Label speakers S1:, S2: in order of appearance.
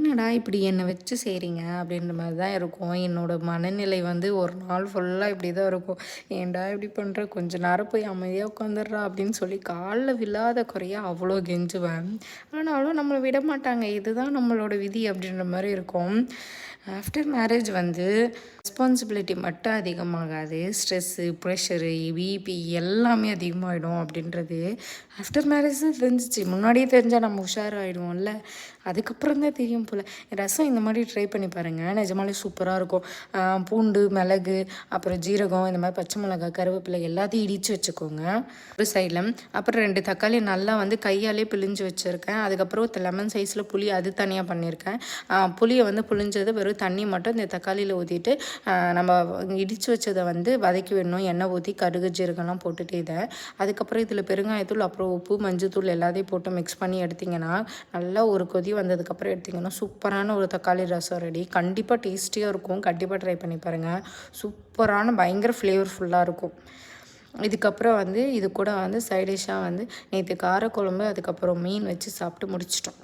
S1: என்னடா இப்படி என்னை வச்சு செய்கிறீங்க அப்படின்ற மாதிரி தான் இருக்கும். என்னோடய மனநிலை வந்து ஒரு நாள் ஃபுல்லாக இப்படி தான் இருக்கும். ஏன்டா இப்படி பண்ணுற, கொஞ்ச நேரம் போய் அமைதியாக உட்காந்துடுறா அப்படின்னு சொல்லி காலில் விழாத குறையா அவ்வளோ கெஞ்சுவேன். ஆனாலும் நம்மளை விட மாட்டாங்க. இதுதான் நம்மளோட விதி அப்படின்ற மாதிரி இருக்கும். ஆஃப்டர் மேரேஜ் வந்து ரெஸ்பான்சிபிலிட்டி மட்டும் அதிகமாகாது, ஸ்ட்ரெஸ்ஸு, ப்ரெஷரு, பிபி எல்லாமே அதிகமாகிடும் அப்படின்றது ஆஃப்டர் மேரேஜ் தான் தெரிஞ்சிச்சு. முன்னாடியே தெரிஞ்சால் நம்ம உஷாராகிடுவோம்ல. அதுக்கப்புறம் தான் தெரியும் போல். ரசம் இந்த மாதிரி ட்ரை பண்ணி பாருங்கள், நிஜமாலே சூப்பராக இருக்கும். பூண்டு, மிளகு, அப்புறம் ஜீரகம், இந்த மாதிரி பச்சை மிளகாய், கருவேப்பிலை எல்லாத்தையும் இடித்து வச்சுக்கோங்க ஒரு சைடில். அப்புறம் 2 தக்காளி நல்லா வந்து கையாலே பிழிஞ்சு வச்சுருக்கேன். அதுக்கப்புறம் லெமன் சைஸில் புளி அது தனியாக பண்ணியிருக்கேன். புளியை வந்து புழிஞ்சது வெறும் தண்ணி மட்டும் இந்த தக்காளியில் ஊற்றிட்டு நம்ம இடித்து வச்சதை வந்து வதக்கி விடணும். எண்ணெய் ஊற்றி கடுகு ஜீரகம்லாம் போட்டுட்டு இதை அதுக்கப்புறம் இதில் பெருங்காயத்தூள், அப்புறம் உப்பு, மஞ்சத்தூள் எல்லாத்தையும் போட்டு மிக்ஸ் பண்ணி எடுத்திங்கன்னா, நல்லா ஒரு கொதி வந்ததுக்கப்புறம் எடுத்திங்கன்னா சூப்பரான ஒரு தக்காளி ரசம் ரெடி. கண்டிப்பாக டேஸ்டியாக இருக்கும். கண்டிப்பாக ட்ரை பண்ணி பாருங்கள். சூப்பரான பயங்கர ஃப்ளேவர்ஃபுல்லாக இருக்கும். இதுக்கப்புறம் வந்து இது கூட வந்து சைடிஷ்ஷாக வந்து நேற்று காரக்குழம்பு, அதுக்கப்புறம் மீன் வச்சு சாப்பிட்டு முடிச்சிட்டோம்.